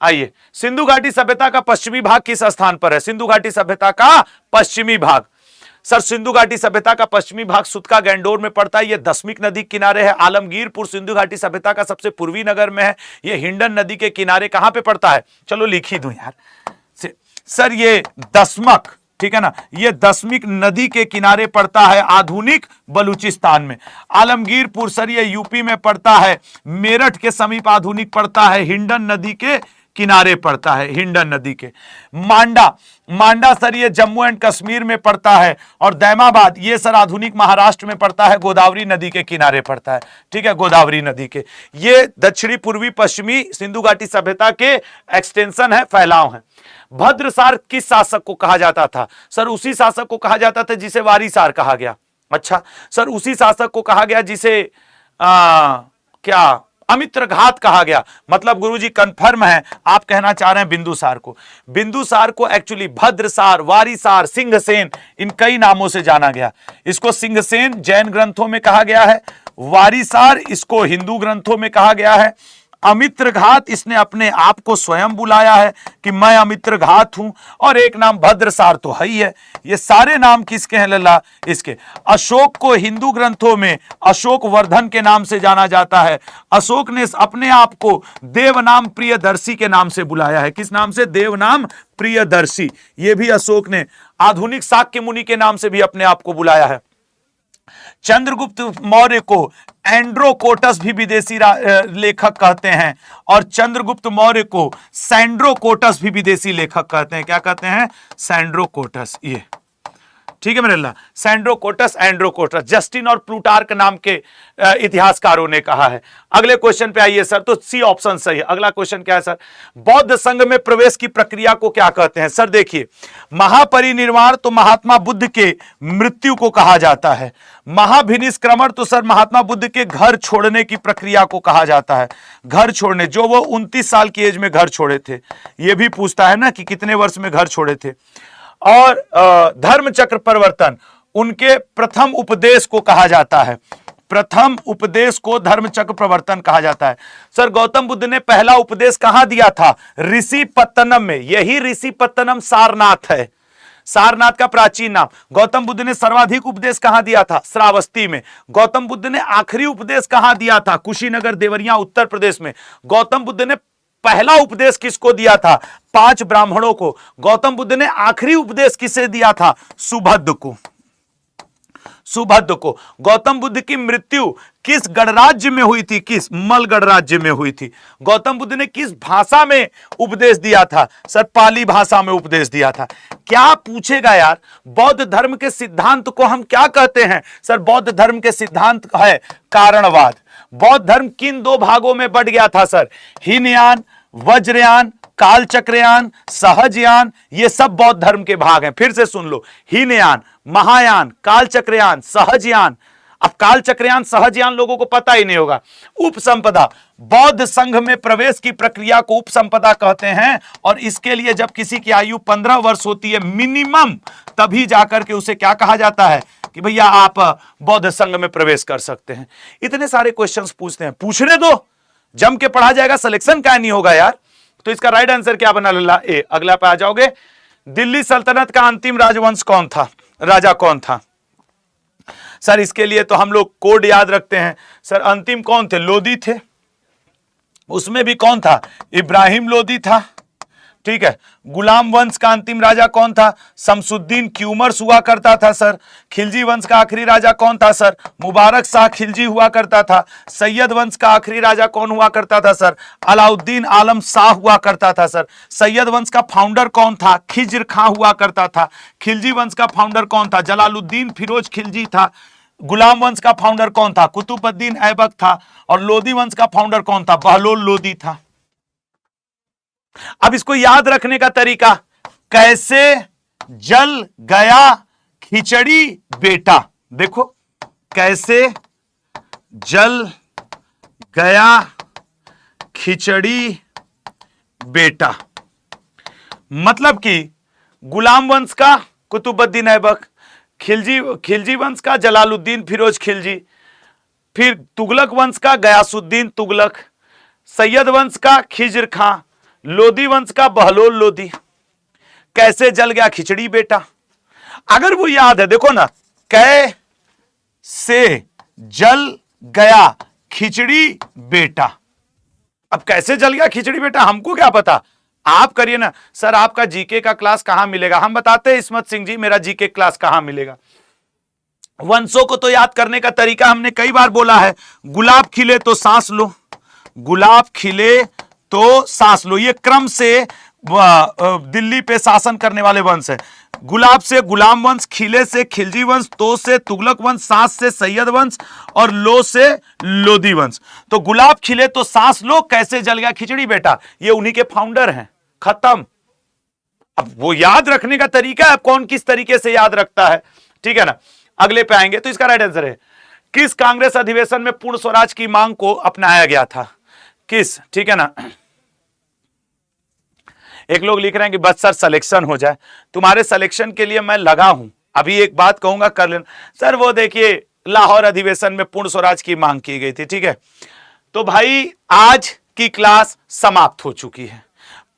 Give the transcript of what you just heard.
आइए, सिंधु घाटी सभ्यता का पश्चिमी भाग किस स्थान पर है? सिंधु घाटी सभ्यता का पश्चिमी भाग, सर सिंधु घाटी सभ्यता का पश्चिमी भाग सुतका गैंडोर में पड़ता है। यह दसमिक नदी के किनारे है। आलमगीरपुर सिंधु घाटी सभ्यता का सबसे पूर्वी नगर में है। यह हिंडन नदी के किनारे कहां पे पड़ता है? चलो लिख ही दूं यार सर, ये दसमक, ठीक है ना, ये दसमिक नदी के किनारे पड़ता है आधुनिक बलूचिस्तान में। आलमगीरपुर सर ये यूपी में पड़ता है, मेरठ के समीप आधुनिक पड़ता है, हिंडन नदी के किनारे पड़ता है, हिंडन नदी के। मांडा सर ये जम्मू एंड कश्मीर में पड़ता है। और दैमाबाद ये सर आधुनिक महाराष्ट्र में पड़ता है, गोदावरी नदी के किनारे पड़ता है, ठीक है, गोदावरी नदी के। ये दक्षिणी पूर्वी पश्चिमी सिंधु घाटी सभ्यता के एक्सटेंशन है, फैलाव है। भद्रसार किस शासक को कहा जाता था? सर उसी शासक को कहा जाता था जिसे वारीसार कहा गया। अच्छा सर, उसी शासक को कहा गया जिसे क्या अमित्रघात कहा गया। मतलब गुरुजी कंफर्म है, आप कहना चाह रहे हैं बिंदुसार को। बिंदुसार को एक्चुअली भद्रसार, वारीसार, सिंहसेन इन कई नामों से जाना गया। इसको सिंहसेन जैन ग्रंथों में कहा गया है, वारीसार इसको हिंदू ग्रंथों में कहा गया है, अमित्रघात इसने अपने आप को स्वयं बुलाया है कि मैं अमित्रघात हूं, और एक नाम भद्रसार तो है ही है। ये सारे नाम किसके हैं लल्ला? इसके। अशोक को हिंदू ग्रंथों में अशोक वर्धन के नाम से जाना जाता है। अशोक ने अपने आप को देवनाम प्रियदर्शी के नाम से बुलाया है। किस नाम से? देवनाम प्रियदर्शी। ये भी अशोक ने। आधुनिक शाक्य मुनि के नाम से भी अपने आप को बुलाया है। चंद्रगुप्त मौर्य को एंड्रोकोटस भी विदेशी लेखक कहते हैं, और चंद्रगुप्त मौर्य को सैंड्रोकोटस भी विदेशी लेखक कहते हैं। क्या कहते हैं? सैंड्रोकोटस। ये ठीक है मेरे अल्लाह, सैंड्रोकोटस, एंड्रोकोटस, जस्टिन और प्लूटार्क नाम के इतिहासकारों ने कहा है। अगले क्वेश्चन पे आइए सर, तो सी ऑप्शन सही है। अगला क्वेश्चन क्या है सर? बौद्ध संघ में प्रवेश की प्रक्रिया को क्या कहते हैं? सर देखिए, महापरिनिर्वाण तो महात्मा बुद्ध के मृत्यु को कहा जाता है। महाभिनिष्क्रमण तो सर महात्मा बुद्ध के घर छोड़ने की प्रक्रिया को कहा जाता है। घर छोड़ने, जो वो 29 साल की एज में घर छोड़े थे। ये भी पूछता है ना कि कितने वर्ष में घर छोड़े थे। और धर्म चक्र परिवर्तन, उनके प्रथम उपदेश को कहा जाता है। प्रथम उपदेश को धर्म चक्र प्रवर्तन कहा जाता है। सर गौतम बुद्ध ने पहला उपदेश कहां दिया था? ऋषिपत्तनम में। यही ऋषिपत्तनम सारनाथ है, सारनाथ का प्राचीन नाम। गौतम बुद्ध ने सर्वाधिक उपदेश कहां दिया था? श्रावस्ती में। गौतम बुद्ध ने आखिरी उपदेश कहां दिया था? कुशीनगर, देवरिया, उत्तर प्रदेश में। गौतम बुद्ध ने पहला उपदेश किसको दिया था? 5 ब्राह्मणों को। गौतम बुद्ध ने आखिरी उपदेश किसे दिया था? सुभद्र को। सुभद्र को। गौतम बुद्ध की मृत्यु किस गणराज्य में हुई थी? किस? मल गणराज्य में हुई थी। गौतम बुद्ध ने किस भाषा में उपदेश दिया था? सर पाली भाषा में उपदेश दिया था। क्या पूछेगा यार, बौद्ध धर्म के सिद्धांत को हम क्या कहते हैं? सर बौद्ध धर्म के सिद्धांत है कारणवाद। बौद्ध धर्म किन 2 भागों में बट गया था सर? हीनयान, वज्रयान, कालचक्रयान, सहजयान, ये सब बौद्ध धर्म के भाग हैं। फिर से सुन लो, हीनयान, महायान, कालचक्रयान, सहजयान। अब कालचक्रयान, सहजयान लोगों को पता ही नहीं होगा। उपसंपदा, बौद्ध संघ में प्रवेश की प्रक्रिया को उपसंपदा कहते हैं, और इसके लिए जब किसी की आयु 15 वर्ष होती है मिनिमम, तभी जाकर के उसे क्या कहा जाता है कि भैया आप बौद्ध संघ में प्रवेश कर सकते हैं। इतने सारे क्वेश्चंस पूछते हैं, पूछने दो, जम के पढ़ा जाएगा, सिलेक्शन क्या नहीं होगा यार। तो इसका राइट आंसर क्या बना लल्ला? ए। अगला पे आ जाओगे, दिल्ली सल्तनत का अंतिम राजवंश कौन था? राजा कौन था? सर इसके लिए तो हम लोग कोड याद रखते हैं। सर अंतिम कौन थे? लोदी थे। उसमें भी कौन था? इब्राहिम लोदी था। ठीक है। गुलाम वंश का अंतिम राजा कौन था? शमसुद्दीन क्यूमर्स हुआ करता था सर। खिलजी वंश का आखिरी राजा कौन था सर? मुबारक शाह खिलजी हुआ करता था। सैयद वंश का आखिरी राजा कौन हुआ करता था सर? अलाउद्दीन आलम शाह हुआ करता था सर। सैयद वंश का फाउंडर कौन था? खिज्र खां हुआ करता था। खिलजी वंश का फाउंडर कौन था? जलालुद्दीन फिरोज खिलजी था। गुलाम वंश का फाउंडर कौन था? कुतुबुद्दीन ऐबक था। और लोदी वंश का फाउंडर कौन था? बहलोल लोदी था। अब इसको याद रखने का तरीका, कैसे जल गया खिचड़ी बेटा। देखो, कैसे जल गया खिचड़ी बेटा, मतलब कि गुलाम वंश का कुतुबुद्दीन ऐबक, खिलजी वंश का जलालुद्दीन फिरोज खिलजी, फिर तुगलक वंश का गयासुद्दीन तुगलक, सैयद वंश का खिज्र खां, लोधी वंश का बहलोल लोधी। कैसे जल गया खिचड़ी बेटा, अगर वो याद है, देखो ना, कैसे जल गया खिचड़ी बेटा। अब कैसे जल गया खिचड़ी बेटा हमको क्या पता, आप करिए ना। सर आपका जीके का क्लास कहां मिलेगा, हम बताते हैं इस्मत सिंह जी मेरा जीके क्लास कहां मिलेगा। वंशों को तो याद करने का तरीका हमने कई बार बोला है, गुलाब खिले तो सांस लो, गुलाब खिले तो सांस लो, ये क्रम से दिल्ली पे शासन करने वाले वंश है। गुलाब से गुलाम वंश, खिले से खिलजी वंश, तो से तुगलक वंश, सांस से सैयद वंश और लो से लोधी वंश। तो गुलाब खिले तो सांस लो, कैसे जल गया खिचड़ी बेटा, ये उन्हीं के फाउंडर हैं। खत्म। अब वो याद रखने का तरीका है, कौन किस तरीके से याद रखता है, ठीक है ना। अगले पे आएंगे। तो इसका राइट आंसर है किस कांग्रेस अधिवेशन में पूर्ण स्वराज की मांग को अपनाया गया था, किस, ठीक है ना। एक लोग लिख रहे हैं कि बस सर सिलेक्शन हो जाए, तुम्हारे सिलेक्शन के लिए मैं लगा हूं। अभी एक बात कहूंगा कर लेना सर, वो देखिए लाहौर अधिवेशन में पूर्ण स्वराज की मांग की गई थी, ठीक है। तो भाई आज की क्लास समाप्त हो चुकी है।